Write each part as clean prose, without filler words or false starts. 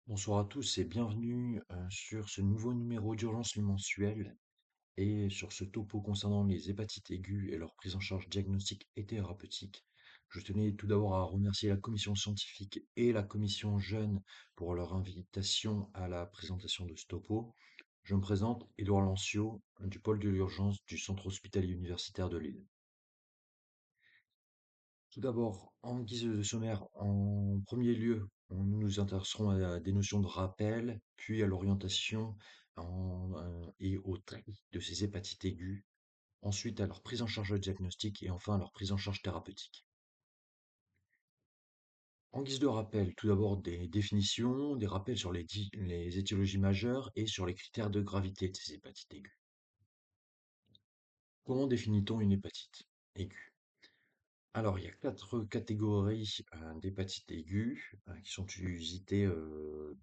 Bonsoir à tous et bienvenue sur ce nouveau numéro d'urgence mensuel et sur ce topo concernant les hépatites aiguës et leur prise en charge diagnostique et thérapeutique. Je tenais tout d'abord à remercier la commission scientifique et la commission jeune pour leur invitation à la présentation de ce topo. Je me présente, Édouard Lancio, du pôle de l'urgence du centre hospitalier universitaire de Lille. Tout d'abord, en guise de sommaire, en premier lieu, nous nous intéresserons à des notions de rappel, puis à l'orientation et au tri de ces hépatites aiguës, ensuite à leur prise en charge diagnostique et enfin à leur prise en charge thérapeutique. En guise de rappel, tout d'abord des définitions, des rappels sur les étiologies majeures et sur les critères de gravité de ces hépatites aiguës. Comment définit-on une hépatite aiguë? Alors, il y a 4 catégories, d'hépatites aiguës, qui sont usitées,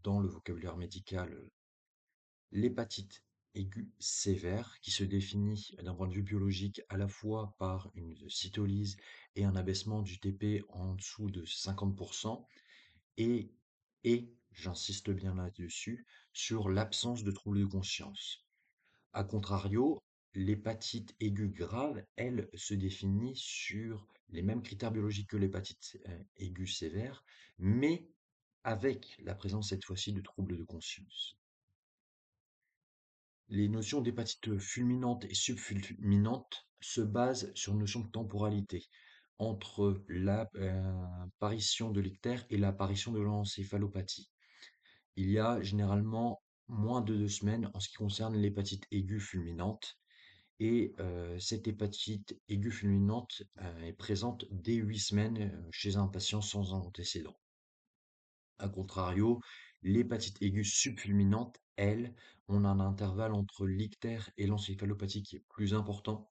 dans le vocabulaire médical. L'hépatite aiguë sévère, qui se définit d'un point de vue biologique à la fois par une cytolyse et un abaissement du TP en dessous de 50 et j'insiste bien là-dessus, sur l'absence de troubles de conscience. A contrario, l'hépatite aiguë grave, elle, se définit sur les mêmes critères biologiques que l'hépatite aiguë sévère, mais avec la présence cette fois-ci de troubles de conscience. Les notions d'hépatite fulminante et subfulminante se basent sur une notion de temporalité entre l'apparition de l'ictère et l'apparition de l'encéphalopathie. Il y a généralement moins de 2 semaines en ce qui concerne l'hépatite aiguë fulminante. Et cette hépatite aiguë fulminante est présente dès 8 semaines chez un patient sans antécédent. A contrario, l'hépatite aiguë subfulminante, elle, on a un intervalle entre l'ictère et l'encéphalopathie qui est plus important.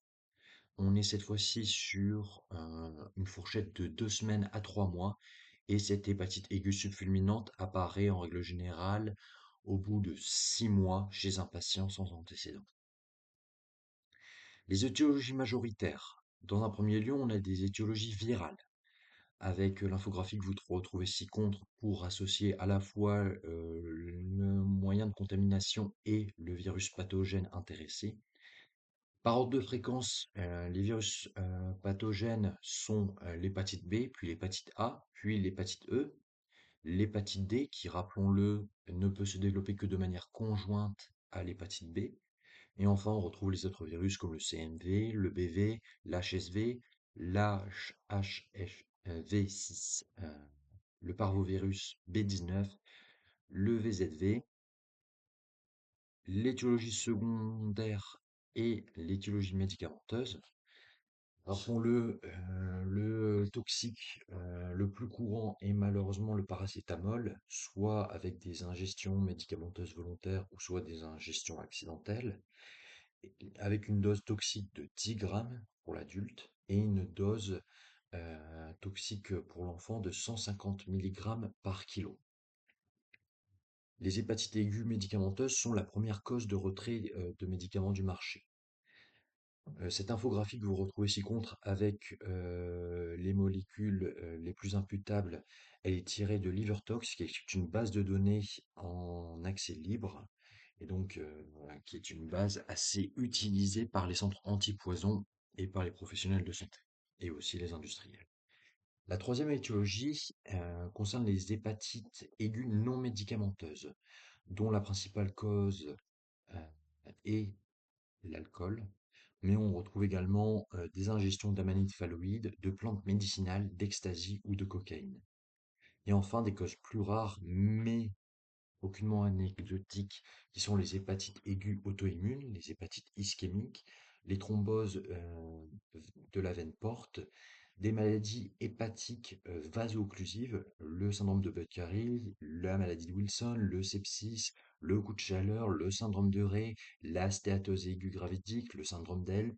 On est cette fois-ci sur une fourchette de 2 semaines à 3 mois. Et cette hépatite aiguë subfulminante apparaît en règle générale au bout de 6 mois chez un patient sans antécédent. Les étiologies majoritaires. Dans un premier lieu, on a des étiologies virales, avec l'infographie que vous retrouvez ci-contre pour associer à la fois le moyen de contamination et le virus pathogène intéressé. Par ordre de fréquence, les virus pathogènes sont l'hépatite B, puis l'hépatite A, puis l'hépatite E. L'hépatite D, qui, rappelons-le, ne peut se développer que de manière conjointe à l'hépatite B. Et enfin, on retrouve les autres virus comme le CMV, le BV, l'HSV, l'HHV6, le parvovirus B19, le VZV, l'étiologie secondaire et l'étiologie médicamenteuse. Rappelons-le, le toxique le plus courant est malheureusement le paracétamol, soit avec des ingestions médicamenteuses volontaires ou soit des ingestions accidentelles, avec une dose toxique de 10 grammes pour l'adulte et une dose toxique pour l'enfant de 150 milligrammes par kilo. Les hépatites aiguës médicamenteuses sont la première cause de retrait de médicaments du marché. Cette infographie que vous retrouvez ci-contre avec les molécules les plus imputables, elle est tirée de LiverTox, qui est une base de données en accès libre, et donc voilà, qui est une base assez utilisée par les centres antipoison et par les professionnels de santé, et aussi les industriels. La troisième étiologie concerne les hépatites aiguës non médicamenteuses, dont la principale cause euh, est l'alcool, mais on retrouve également des ingestions d'amanite phalloïde, de plantes médicinales, d'ecstasy ou de cocaïne. Et enfin, des causes plus rares, mais aucunement anecdotiques, qui sont les hépatites aiguës auto-immunes, les hépatites ischémiques, les thromboses de la veine porte, des maladies hépatiques vaso-occlusives, le syndrome de Budd-Chiari, la maladie de Wilson, le sepsis, le coup de chaleur, le syndrome de Rey, la stéatose aiguë gravidique, le syndrome d'Elp,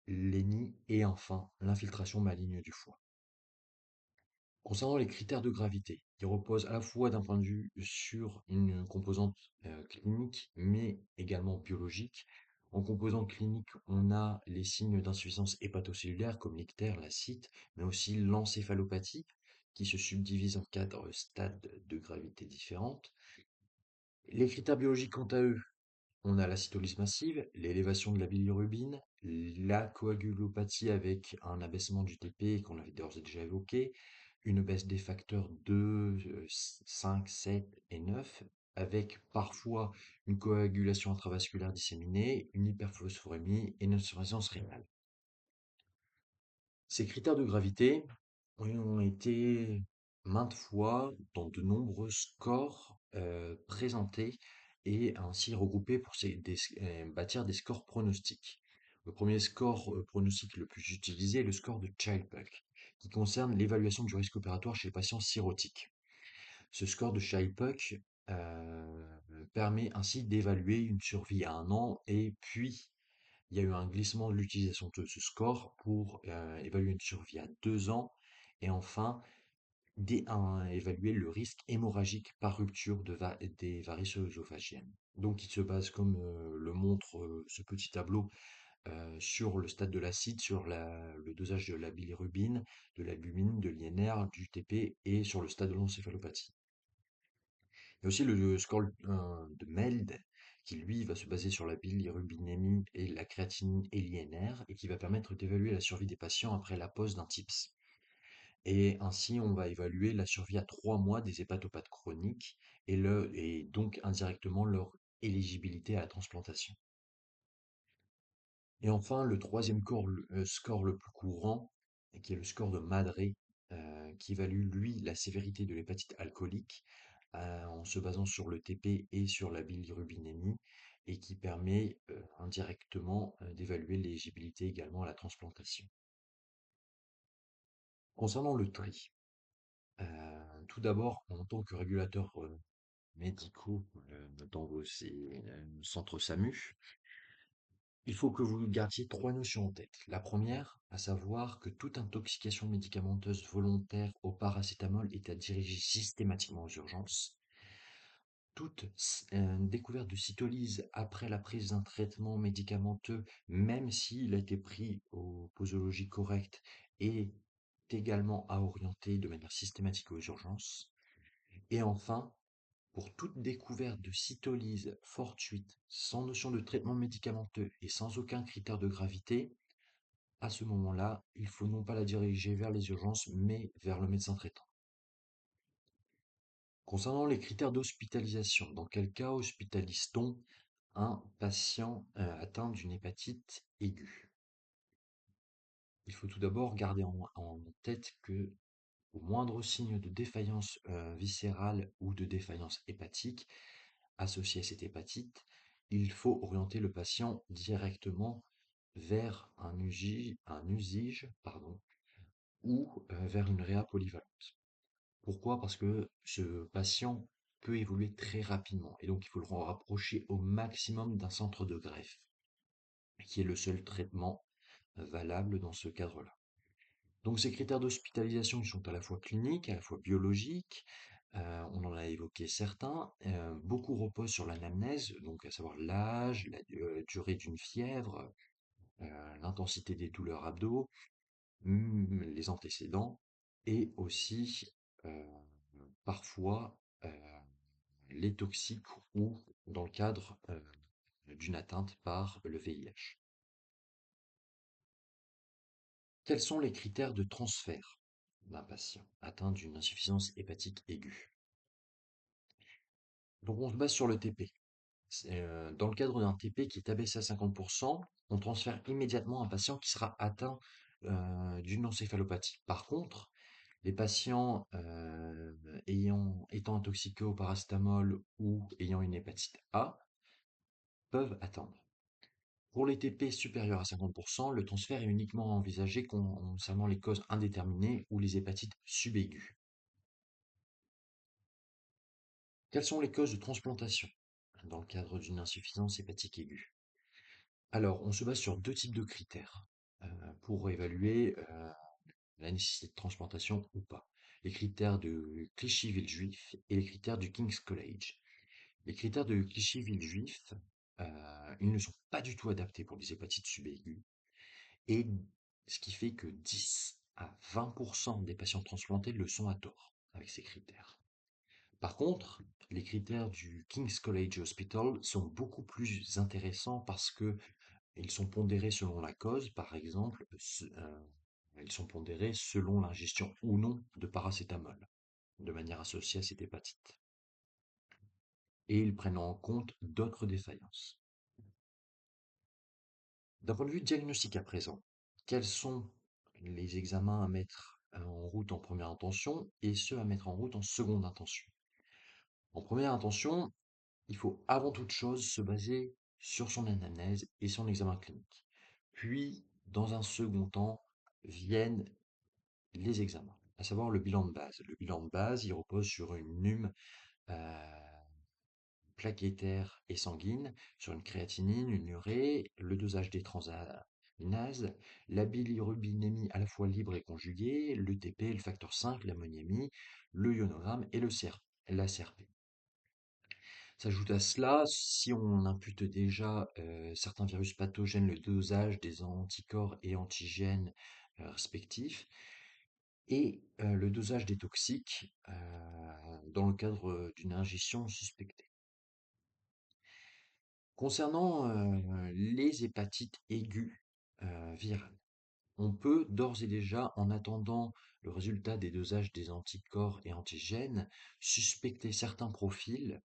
l'ENI et enfin l'infiltration maligne du foie. Concernant les critères de gravité, ils reposent à la fois d'un point de vue sur une composante clinique, mais également biologique. En composante clinique, on a les signes d'insuffisance hépatocellulaire comme l'ictère, la cite, mais aussi l'encéphalopathie, qui se subdivisent en 4 stades de gravité différentes. Les critères biologiques, quant à eux, on a la cytolyse massive, l'élévation de la bilirubine, la coagulopathie avec un abaissement du TP qu'on avait d'ores et déjà évoqué, une baisse des facteurs 2, 5, 7 et 9, avec parfois une coagulation intravasculaire disséminée, une hyperphosphorémie et une insuffisance rénale. Ces critères de gravité ont été maintes fois dans de nombreux scores présentés et ainsi regroupés pour bâtir des scores pronostiques. Le premier score pronostique le plus utilisé est le score de Child-Pugh, qui concerne l'évaluation du risque opératoire chez les patients cirrhotiques. Ce score de Child-Pugh permet ainsi d'évaluer une survie à 1 an et puis il y a eu un glissement de l'utilisation de ce score pour évaluer une survie à 2 ans et enfin évaluer le risque hémorragique par rupture des varices œsophagiennes. Donc il se base, comme le montre ce petit tableau, sur le stade de l'acide, sur le dosage de la bilirubine, de l'albumine, de l'INR, du TP et sur le stade de l'encéphalopathie. Il y a aussi le score de MELD, qui lui va se baser sur la bilirubinémie et la créatinine et l'INR, et qui va permettre d'évaluer la survie des patients après la pose d'un TIPS. Et ainsi, on va évaluer la survie à 3 mois des hépatopathes chroniques et donc indirectement leur éligibilité à la transplantation. Et enfin, le troisième score le plus courant, qui est le score de Madré, qui évalue, lui, la sévérité de l'hépatite alcoolique en se basant sur le TP et sur la bilirubinémie, et qui permet indirectement d'évaluer l'éligibilité également à la transplantation. Concernant le tri, tout d'abord, en tant que régulateur médicaux dans vos centres SAMU, il faut que vous gardiez 3 notions en tête. La première, à savoir que toute intoxication médicamenteuse volontaire au paracétamol est à diriger systématiquement aux urgences. Toute découverte de cytolyse après la prise d'un traitement médicamenteux, même s'il a été pris aux posologies correctes, est également à orienter de manière systématique aux urgences. Et enfin, pour toute découverte de cytolyse fortuite, sans notion de traitement médicamenteux et sans aucun critère de gravité, à ce moment-là, il faut non pas la diriger vers les urgences, mais vers le médecin traitant. Concernant les critères d'hospitalisation, dans quel cas hospitalise-t-on un patient atteint d'une hépatite aiguë? Il faut tout d'abord garder en tête que au moindre signe de défaillance viscérale ou de défaillance hépatique associé à cette hépatite, il faut orienter le patient directement vers un usige, pardon, ou vers une réa polyvalente. Pourquoi? Parce que ce patient peut évoluer très rapidement et donc il faut le rapprocher au maximum d'un centre de greffe, qui est le seul traitement valable dans ce cadre-là. Donc ces critères d'hospitalisation sont à la fois cliniques, à la fois biologiques, on en a évoqué certains, beaucoup reposent sur l'anamnèse, donc à savoir l'âge, la durée d'une fièvre, l'intensité des douleurs abdos, les antécédents et aussi, heu, parfois, les toxiques ou dans le cadre, d'une atteinte par le VIH. Quels sont les critères de transfert d'un patient atteint d'une insuffisance hépatique aiguë? Donc on se base sur le TP. Dans le cadre d'un TP qui est abaissé à 50, on transfère immédiatement un patient qui sera atteint d'une encéphalopathie. Par contre, les patients étant intoxiqués au paracétamol ou ayant une hépatite A peuvent attendre. Pour les TP supérieurs à 50%, le transfert est uniquement envisagé concernant les causes indéterminées ou les hépatites subaiguës. Quelles sont les causes de transplantation dans le cadre d'une insuffisance hépatique aiguë? Alors, on se base sur 2 types de critères pour évaluer la nécessité de transplantation ou pas. Les critères de Clichy-Villejuif et les critères du King's College. Les critères de Clichy-Villejuif, ils ne sont pas du tout adaptés pour les hépatites subaiguës et ce qui fait que 10 à 20% des patients transplantés le sont à tort avec ces critères. Par contre, les critères du King's College Hospital sont beaucoup plus intéressants parce que ils sont pondérés selon la cause, par exemple, ils sont pondérés selon l'ingestion ou non de paracétamol, de manière associée à cette hépatite. Et ils prennent en compte d'autres défaillances. D'un point de vue diagnostique à présent, quels sont les examens à mettre en route en première intention et ceux à mettre en route en seconde intention? En première intention, il faut avant toute chose se baser sur son anamnèse et son examen clinique. Puis, dans un second temps, viennent les examens, à savoir le bilan de base. Le bilan de base, il repose sur une NUM plaquettaire et sanguine, sur une créatinine, une urée, le dosage des transaminases, la bilirubinémie à la fois libre et conjuguée, le TP, le facteur 5, l'ammoniémie, le ionogramme et la CRP. S'ajoute à cela, si on impute déjà certains virus pathogènes, le dosage des anticorps et antigènes respectifs, et le dosage des toxiques dans le cadre d'une ingestion suspectée. Concernant les hépatites aiguës virales, on peut d'ores et déjà, en attendant le résultat des dosages des anticorps et antigènes, suspecter certains profils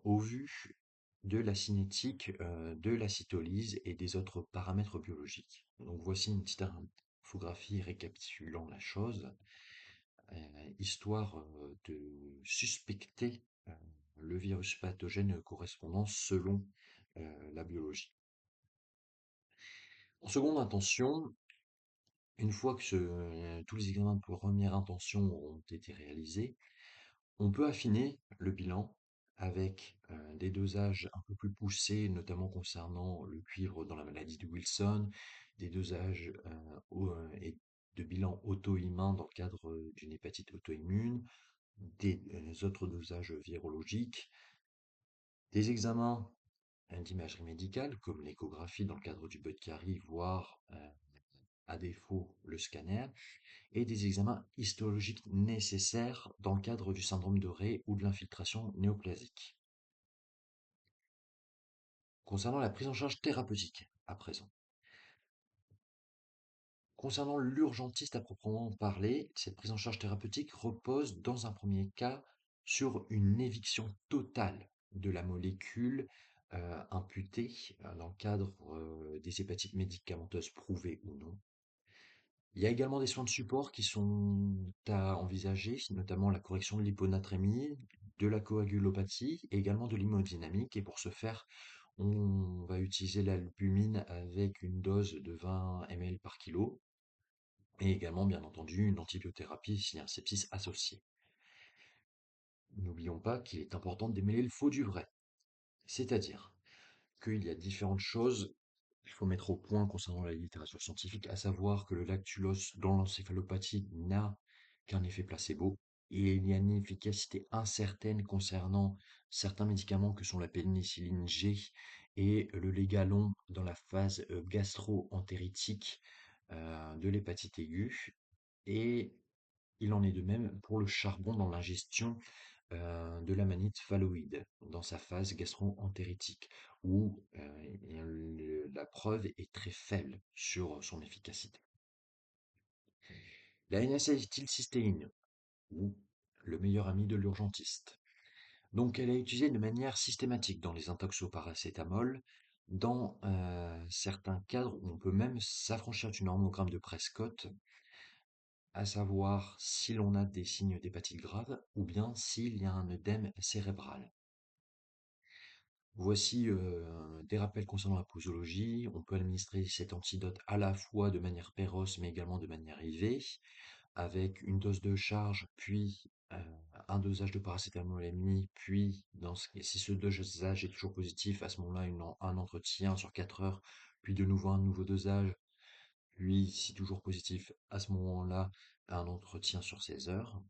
au vu de la cinétique de la cytolyse et des autres paramètres biologiques. Donc voici une petite infographie récapitulant la chose, histoire de suspecter le virus pathogène correspondant selon la biologie. En seconde intention, une fois que tous les examens de première intention ont été réalisés, on peut affiner le bilan avec des dosages un peu plus poussés, notamment concernant le cuivre dans la maladie de Wilson, des dosages et de bilan auto-immun dans le cadre d'une hépatite auto-immune, des autres dosages virologiques, des examens d'imagerie médicale comme l'échographie dans le cadre du Budd-Chiari, voire à défaut le scanner, et des examens histologiques nécessaires dans le cadre du syndrome de Rey ou de l'infiltration néoplasique. Concernant la prise en charge thérapeutique, à présent. Concernant l'urgentiste à proprement parler, cette prise en charge thérapeutique repose dans un premier cas sur une éviction totale de la molécule imputée dans le cadre des hépatites médicamenteuses prouvées ou non. Il y a également des soins de support qui sont à envisager, notamment la correction de l'hyponatrémie, de la coagulopathie et également de l'hémodynamique. Et pour ce faire, on va utiliser l'albumine avec une dose de 20 ml par kilo et également, bien entendu, une antibiothérapie s'il y a un sepsis associé. N'oublions pas qu'il est important de démêler le faux du vrai, c'est-à-dire qu'il y a différentes choses qu'il faut mettre au point concernant la littérature scientifique, à savoir que le lactulose dans l'encéphalopathie n'a qu'un effet placebo, et il y a une efficacité incertaine concernant certains médicaments que sont la pénicilline G et le légalon dans la phase gastro-entéritique de l'hépatite aiguë, et il en est de même pour le charbon dans l'ingestion de l'amanite phalloïde dans sa phase gastro-entéritique, où la preuve est très faible sur son efficacité. La N-acétylcystéine, ou le meilleur ami de l'urgentiste. Donc elle est utilisée de manière systématique dans les intox au paracétamol, dans certains cadres où on peut même s'affranchir du normogramme de Prescott, à savoir si l'on a des signes d'hépatite grave ou bien s'il y a un œdème cérébral. Voici des rappels concernant la posologie. On peut administrer cet antidote à la fois de manière péros mais également de manière IV, avec une dose de charge, puis un dosage de paracétamol et demi, puis si ce dosage est toujours positif, à ce moment-là, un entretien sur 4 heures, puis de nouveau un nouveau dosage, puis si toujours positif, à ce moment-là, un entretien sur 16 heures.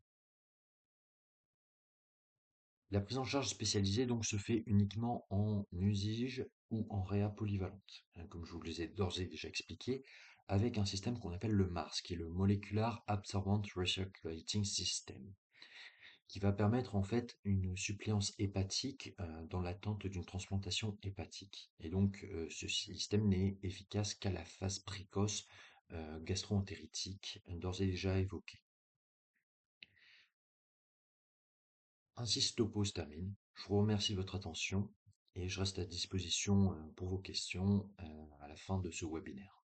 La prise en charge spécialisée donc se fait uniquement en usige ou en réa polyvalente, comme je vous les ai d'ores et déjà expliqué. avec un système qu'on appelle le MARS, qui est le Molecular Absorbent Recirculating System, qui va permettre en fait une suppléance hépatique dans l'attente d'une transplantation hépatique. Et donc ce système n'est efficace qu'à la phase précoce gastro-entéritique, d'ores et déjà évoquée. Ainsi ce topo se termine. Je vous remercie de votre attention et je reste à disposition pour vos questions à la fin de ce webinaire.